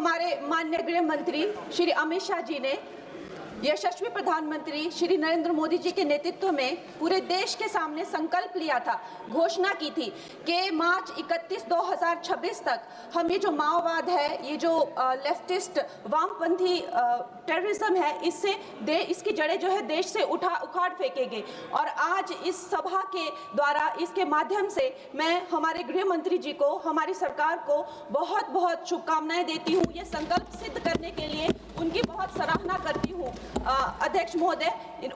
हमारे माननीय गृह मंत्री श्री अमित शाह जी ने यशस्वी प्रधानमंत्री श्री नरेंद्र मोदी जी के नेतृत्व में पूरे देश के सामने संकल्प लिया था, घोषणा की थी कि मार्च 31 2026 तक हम ये जो माओवाद है, ये जो लेफ्टिस्ट वामपंथी टेररिज्म है, इसकी जड़ें जो है देश से उखाड़ फेंकेंगे। और आज इस सभा के द्वारा, इसके माध्यम से मैं हमारे गृह मंत्री जी को, हमारी सरकार को बहुत बहुत शुभकामनाएं देती हूँ। ये संकल्प सिद्ध करने के लिए उनकी बहुत सराहना करती हूँ। अध्यक्ष महोदय,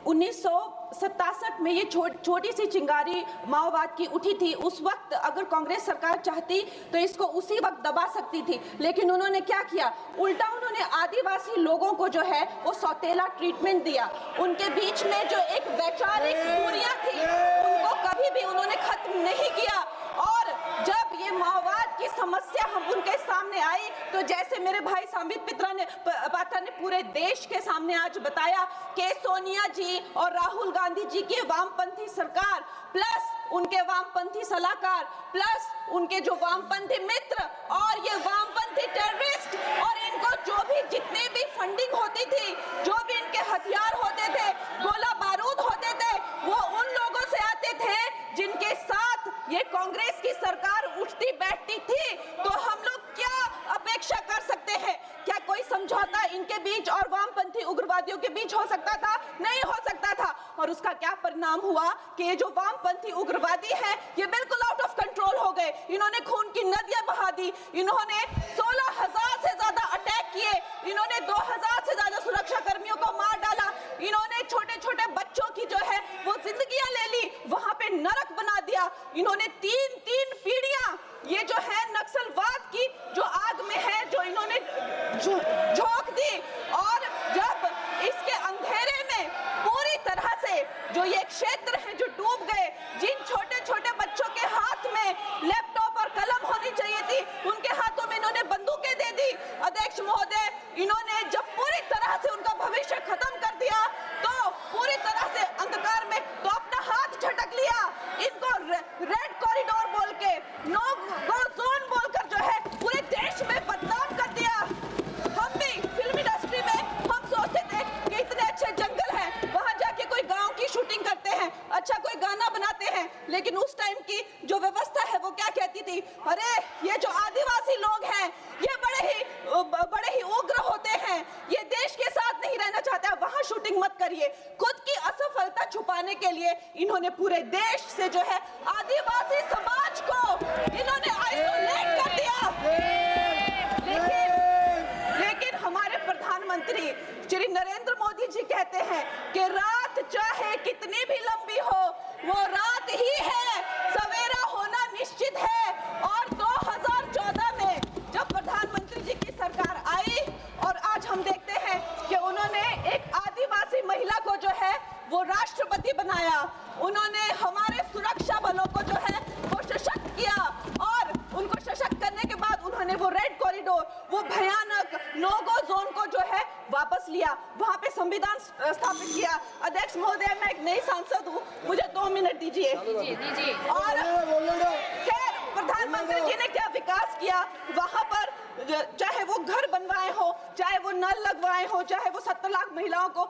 1967 में ये छोटी सी चिंगारी माओवाद की उठी थी। उस वक्त अगर कांग्रेस सरकार चाहती तो इसको उसी वक्त दबा सकती थी, लेकिन उन्होंने क्या किया, उल्टा उन्होंने आदिवासी लोगों को जो है वो सौतेला ट्रीटमेंट दिया। उनके बीच में जो एक वैचारिक दूरियां थी उनको कभी भी उन्होंने खत्म नहीं किया। और जब ये माओवाद की समस्या हम उनके सामने आई तो जैसे मेरे भाई संबित पात्रा ने पूरे देश के सामने आज बताया कि सोनिया जी और राहुल गांधी जी की वामपंथी सरकार प्लस उनके वामपंथी सलाहकार प्लस उनके जो वामपंथी मित्र और ये वामपंथी टेररिस्ट और इनको जो भी जितने भी फंडिंग होती थी, जो भी इनके हथियार होते थे, गोला बारूद होते थे, वो उन लोगों से आते थे जिनके साथ ये कांग्रेस की सरकार उठती बैठती थी। तो हम लोग क्या अपेक्षा कर सकते हैं? क्या कोई समझौता इनके बीच और वामपंथी उग्रवादियों के बीच हो सकता था? नहीं हो सकता था। और उसका क्या परिणाम हुआ कि ये जो वामपंथी उग्रवादी हैं ये बिल्कुल आउट ऑफ कंट्रोल हो गए। इन्होंने खून की नदियां बहा दी, इन्होंने 16,000 से ज्यादा अटैक किए, इन्होंने 2,000 से ज्यादा सुरक्षा कर्मियों को मार डाला, इन्होंने छोटे छोटे बच्चों की जो है वो जिंदगियां ले ली, वहां पे नरक बना दिया। इन्होंने तीन पीढ़ियां ये जो है नक्सलवाद की जो आग में है जो इन्होंने झोंक दी। और जब इसके अंधेरे में पूरी तरह से जो ये क्षेत्र है जो डूब गए, जिन छोटे छोटे बच्चों के हाथ में लैपटॉप और कलम होनी चाहिए थी उनके हाथों में इन्होंने बंदूकें दे दी। अध्यक्ष महोदय, इन्होंने जब पूरी तरह से उनका भविष्य खत्म कर दिया तो पूरी तरह से अंधकार में तो अपना हाथ झटक लिया। इनको रेड कॉरिडोर बोल के, नो गो जोन बोलकर जो है पूरे देश में बदनाम कर दिया। हम भी फिल्म इंडस्ट्री में हम सोचते थे कि इतने अच्छे जंगल हैं, वहां जाके कोई गांव की शूटिंग करते हैं, अच्छा कोई गाना बनाते हैं, लेकिन उस टाइम की जो व्यवस्था है वो क्या कहती थी, अरे ये जो आदिवासी लोग हैं ये बड़े ही उग्र होते हैं, ये देश के साथ नहीं रहना चाहते, वहां शूटिंग मत करिए। खुद की असफलता छुपाने के लिए इन्होंने पूरे देश से जो है आदिवासी समाज को इन्होंने आइसोलेट कर दिया। लेकिन हमारे प्रधानमंत्री श्री नरेंद्र मोदी जी कहते हैं कि रात चाहे कितनी भी लंबी हो वो रात ही है, सवेरा होना निश्चित है। और 2014 में जब प्रधानमंत्री जी की सरकार आई और आज हम देखते हैं कि उन्होंने एक आदिवासी महिला को जो है वो राष्ट्रपति बनाया, उन्होंने हमारे सुरक्षा बलों को जो है वो सशक्त किया और उनको सशक्त करने के बाद उन्होंने वो रेड कॉरिडोर, वो भयानक नो गो जोन को जो है वापस लिया, वहां पे संविधान स्थापित किया। अध्यक्ष महोदय, मैं एक नई सांसद हूँ, मुझे 2 मिनट दीजिए। और खैर प्रधानमंत्री जी ने क्या विकास किया वहां पर, चाहे वो घर बनवाए हो, चाहे वो नल लगवाए हो, चाहे वो 70 लाख महिलाओं को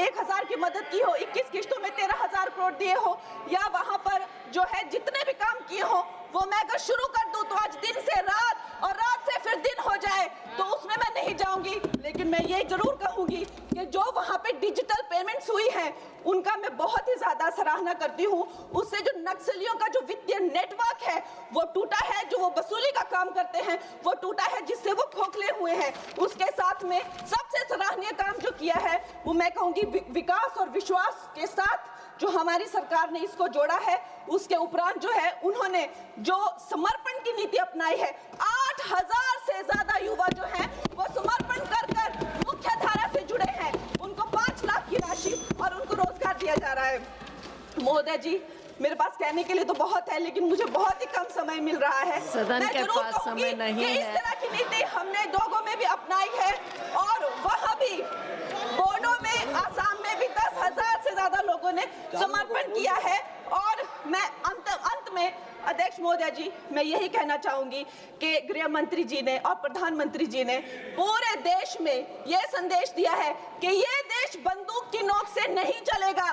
1,000 की मदद की हो, 21 किस्तों में 13,000 करोड़ दिए हो, या वहां पर जो है जितने भी काम किए हो वो मैं अगर शुरू कर दूं तो आज दिन से रात और रात से फिर दिन हो जाए तो उसमें मैं नहीं जाऊंगी। लेकिन मैं ये जरूर कहूंगी कि जो वहां पे डिजिटल पेमेंट्स हुई है उनका मैं बहुत ही ज्यादा सराहना करती हूँ। उससे जो नक्सलियों का जो वित्तीय नेटवर्क है वो टूटा है, जो वो वसूली का काम करते हैं वो टूटा है, जिससे वो खोखले हुए हैं। उसके साथ में सबसे सराहनीय काम जो किया है वो मैं कहूंगी विकास और विश्वास के साथ जो हमारी सरकार ने इसको जोड़ा है। उसके उपरांत जो है उन्होंने जो समर्पण की नीति अपनाई है, 8,000 से ज्यादा युवा जो हैं वो समर्पण कर मुख्य धारा से जुड़े हैं, उनको 5 लाख की राशि और उनको रोजगार दिया जा रहा है। महोदय जी, मेरे पास कहने के लिए तो बहुत है लेकिन मुझे बहुत ही कम समय मिल रहा है। सदन के पास समय नहीं है। इस तरह की नीति हमने दोगो में भी अपनाई है और वहाँ भी बोडो में, आसाम में भी 10,000 से ज्यादा लोगों ने समर्पण किया है। और मैं अंत में अध्यक्ष महोदय जी, मैं यही कहना चाहूंगी कि गृह मंत्री जी ने और प्रधानमंत्री जी ने पूरे देश में यह संदेश दिया है कि ये देश बंदूक की नोक से नहीं चलेगा।